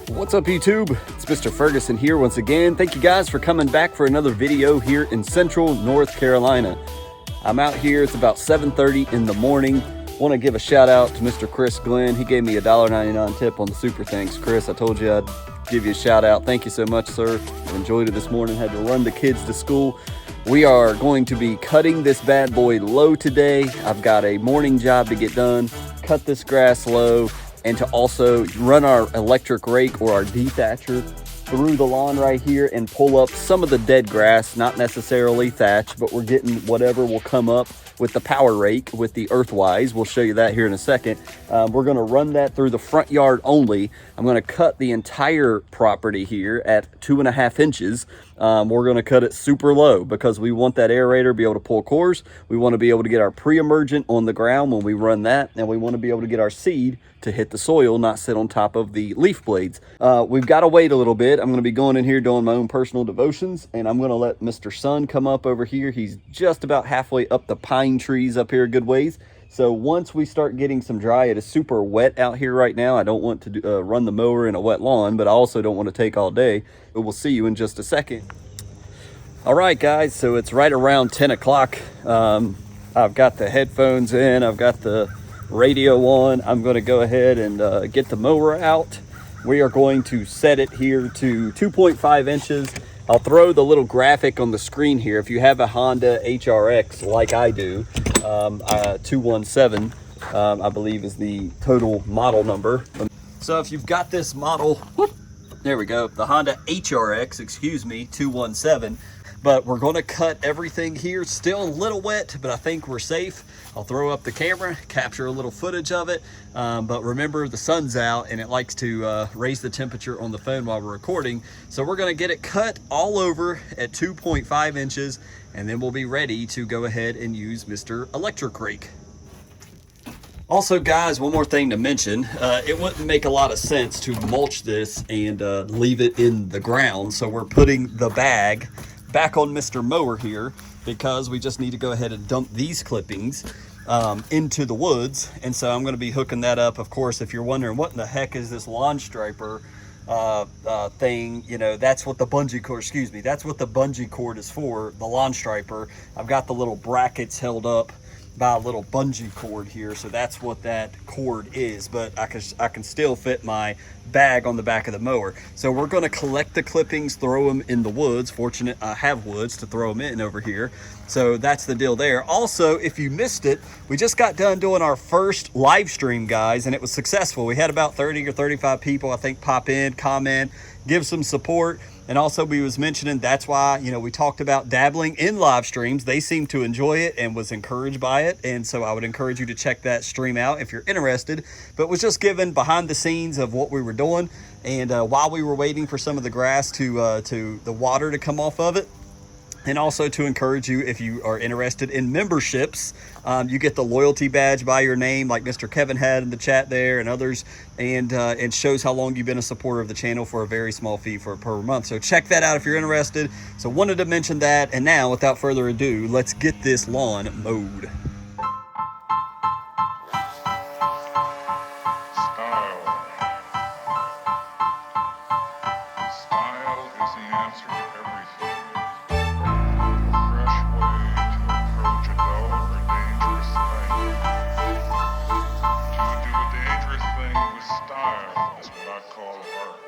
What's up YouTube? It's Mr. Ferguson here once again. Thank you guys for coming back for another video here in Central North Carolina. I'm out here, it's about 7:30 in the morning. Want to give a shout out to Mr. Chris Glenn. He gave me a $1.99 tip on the super thanks. Chris, I told you I'd give you a shout out. Thank you so much, sir. I enjoyed it this morning, had to run the kids to school. We are going to be cutting this bad boy low today. I've got a morning job to get done, cut this grass low, and to also run our electric rake or our dethatcher through the lawn right here and pull up some of the dead grass, not necessarily thatch, but we're getting whatever will come up with the power rake, with the Earthwise. We'll show you that here in a second. We're gonna run that through the front yard only. I'm gonna cut the entire property here at 2.5 inches. We're gonna cut it super low because we want that aerator to be able to pull cores. We wanna be able to get our pre-emergent on the ground when we run that, and we wanna be able to get our seed to hit the soil, not sit on top of the leaf blades. We've got to wait a little bit. I'm going to be going in here doing my own personal devotions, and I'm going to let Mr. Sun come up over here. He's just about halfway up the pine trees up here a good ways. So once we start getting some dry, it is super wet out here right now. I don't want to run the mower in a wet lawn, but I also don't want to take all day. But we'll see you in just a second. All right, guys, so it's right around 10 o'clock. I've got the headphones in. I've got the radio on. I'm going to go ahead and get the mower out. We are going to set it here to 2.5 inches. I'll throw the little graphic on the screen here. If you have a Honda HRX like I do, 217 I believe is the total model number. So if you've got this model, whoop, there we go, the Honda HRX, excuse me, 217. But we're going to cut everything here. Still a little wet, but I think we're safe. I'll throw up the camera, capture a little footage of it. But remember, the sun's out and it likes to raise the temperature on the phone while we're recording. So we're going to get it cut all over at 2.5 inches, and then we'll be ready to go ahead and use Mr. Electric Rake. Also, guys, one more thing to mention. It wouldn't make a lot of sense to mulch this and leave it in the ground. So we're putting the bag back on Mr. Mower here because we just need to go ahead and dump these clippings into the woods. And so I'm going to be hooking that up. Of course, if you're wondering what in the heck is this lawn striper thing, you know, that's what the bungee cord, excuse me, that's what the bungee cord is for, the lawn striper. I've got the little brackets held up by a little bungee cord here, so that's what that cord is. But I can still fit my bag on the back of the mower. So we're going to collect the clippings, throw them in the woods. Fortunate I have woods to throw them in over here. So that's the deal there. Also, if you missed it, we just got done doing our first live stream, guys, and it was successful. We had about 30 or 35 people, I think, pop in, comment, give some support. And also, we was mentioning that's why, you know, we talked about dabbling in live streams. They seemed to enjoy it and was encouraged by it. And so I would encourage you to check that stream out if you're interested. But was just given behind the scenes of what we were doing. And while we were waiting for some of the grass to the water to come off of it. And also to encourage you, if you are interested in memberships, you get the loyalty badge by your name, like Mr. Kevin had in the chat there and others, and it shows how long you've been a supporter of the channel for a very small fee per month. So check that out if you're interested. So wanted to mention that, and now without further ado, let's get this lawn mowed. Style is the answer to everything. Fresh way to approach a dull or dangerous thing. To do a dangerous thing with style is what I call art.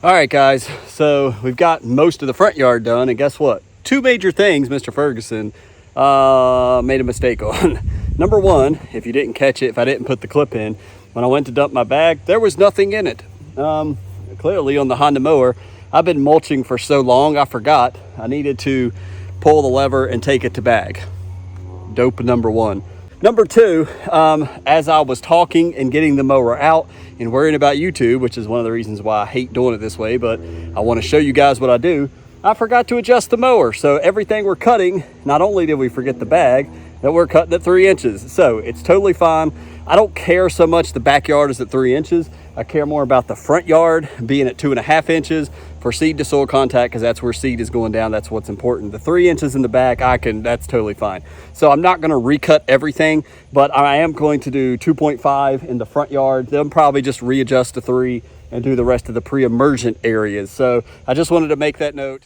All right, guys, so we've got most of the front yard done, and guess what? Two major things Mr. Ferguson made a mistake on. Number one, if you didn't catch it, if I didn't put the clip in, when I went to dump my bag, there was nothing in it. Clearly on the Honda mower, I've been mulching for so long, I forgot I needed to pull the lever and take it to bag. Dope number one. Number two, as I was talking and getting the mower out and worrying about YouTube, which is one of the reasons why I hate doing it this way, but I want to show you guys what I do, I forgot to adjust the mower. So everything we're cutting, not only did we forget the bag, that we're cutting at 3 inches. So it's totally fine. I don't care so much the backyard is at 3 inches. I care more about the front yard being at 2.5 inches for seed to soil contact, because that's where seed is going down. That's what's important. The 3 inches in the back, that's totally fine. So I'm not going to recut everything, but I am going to do 2.5 in the front yard. Then probably just readjust to 3 and do the rest of the pre-emergent areas. So I just wanted to make that note.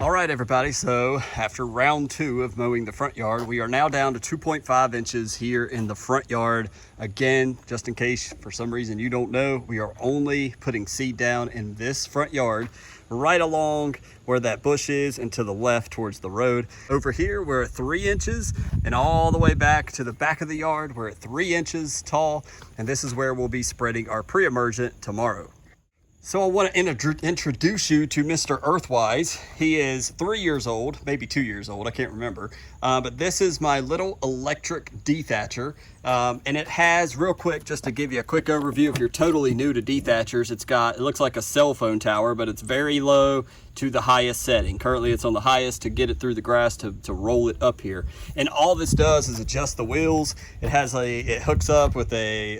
Right, everybody, so after round 2 of mowing the front yard, we are now down to 2.5 inches here in the front yard. Again, just in case for some reason you don't know, we are only putting seed down in this front yard right along where that bush is and to the left towards the road. Over here we're at 3 inches, and all the way back to the back of the yard we're at 3 inches tall, and this is where we'll be spreading our pre-emergent tomorrow. So I want to introduce you to Mr. Earthwise. He is 3 years old, maybe 2 years old, I can't remember. But this is my little electric dethatcher. And it has, real quick, just to give you a quick overview, if you're totally new to dethatchers, it looks like a cell phone tower, but it's very low to the highest setting. Currently it's on the highest to get it through the grass to roll it up here. And all this does is adjust the wheels. It hooks up with the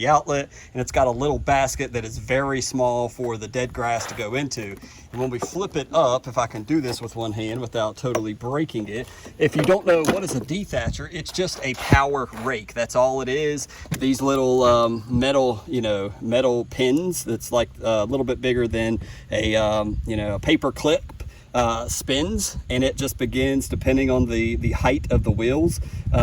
outlet, and it's got a little basket that is very small for the dead grass to go into. And when we flip it up, if I can do this with one hand without totally breaking it, if you don't know what is a dethatcher, it's just a power rake. That's all it is. These little metal pins that's like a little bit bigger than a paper clip spins, and it just begins, depending on the height of the wheels,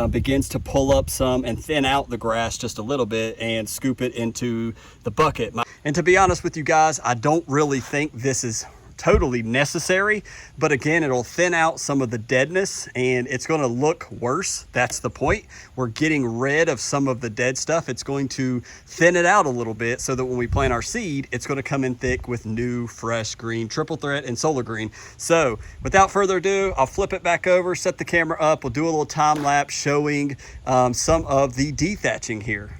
begins to pull up some and thin out the grass just a little bit and scoop it into the bucket. And to be honest with you guys, I don't really think this is totally necessary, but again, it'll thin out some of the deadness and it's going to look worse. That's the point. We're getting rid of some of the dead stuff. It's going to thin it out a little bit so that when we plant our seed, it's going to come in thick with new, fresh green triple threat and solar green. So without further ado, I'll flip it back over, set the camera up. We'll do a little time lapse showing some of the dethatching here.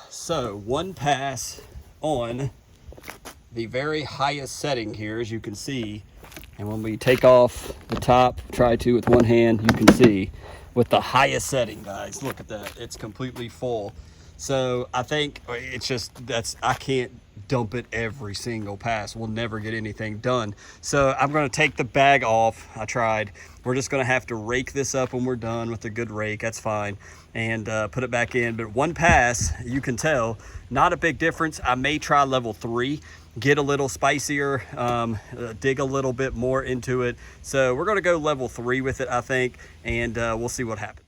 So one pass on the very highest setting here, as you can see, and when we take off the top, try to with one hand, you can see with the highest setting, guys, look at that, it's completely full. So I think it's just, I can't dump it every single pass. We'll never get anything done. So I'm going to take the bag off. I tried. We're just going to have to rake this up when we're done with a good rake. That's fine. And put it back in. But one pass, you can tell, not a big difference. I may try level 3, get a little spicier, dig a little bit more into it. So we're going to go level 3 with it, I think, and we'll see what happens.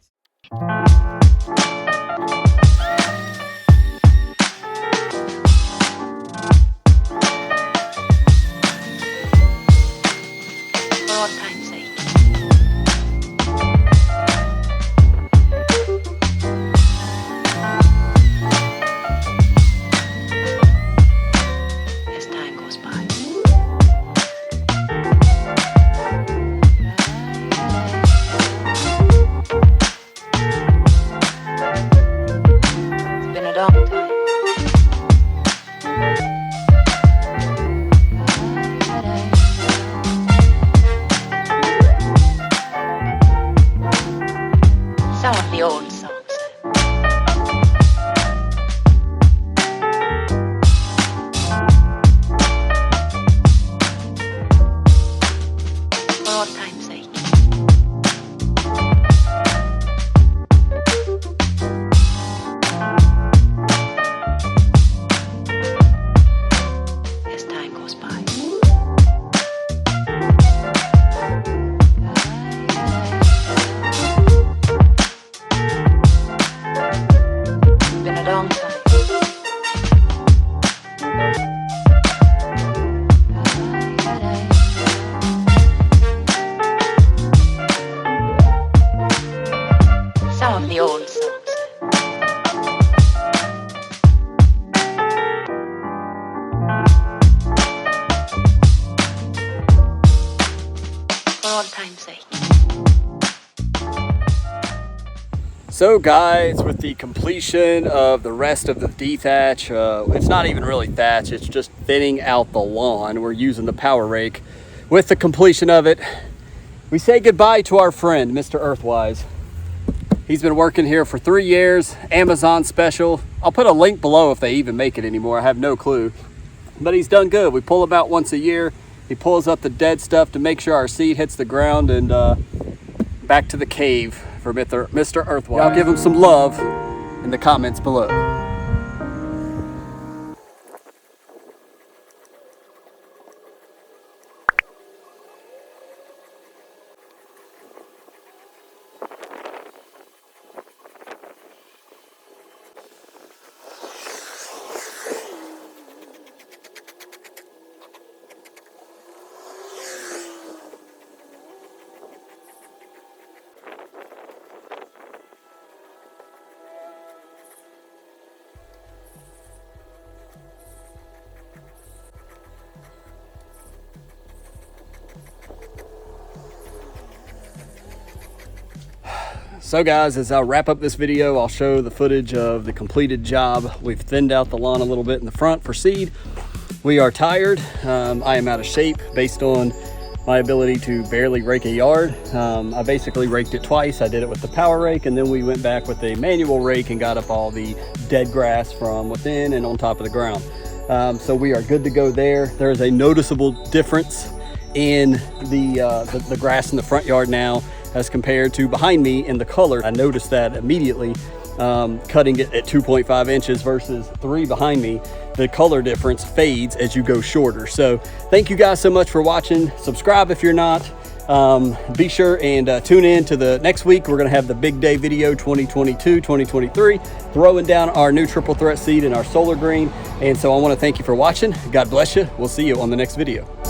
So guys, with the completion of the rest of the dethatch, it's not even really thatch, it's just thinning out the lawn. We're using the power rake. With the completion of it, we say goodbye to our friend, Mr. Earthwise. He's been working here for 3 years, Amazon special. I'll put a link below if they even make it anymore, I have no clue. But he's done good. We pull him out once a year. He pulls up the dead stuff to make sure our seed hits the ground, and back to the cave for Mr. Earthwise. I'll give him some love in the comments below. So guys, as I wrap up this video, I'll show the footage of the completed job. We've thinned out the lawn a little bit in the front for seed. We are tired. I am out of shape based on my ability to barely rake a yard. I basically raked it twice. I did it with the power rake, and then we went back with a manual rake and got up all the dead grass from within and on top of the ground. So we are good to go there. There is a noticeable difference in the grass in the front yard now as compared to behind me in the color. I noticed that immediately, cutting it at 2.5 inches versus 3 behind me. The color difference fades as you go shorter. So thank you guys so much for watching. Subscribe if you're not. Be sure and tune in to the next week. We're gonna have the big day video 2022, 2023, throwing down our new triple threat seed in our solar green. And so I wanna thank you for watching. God bless you. We'll see you on the next video.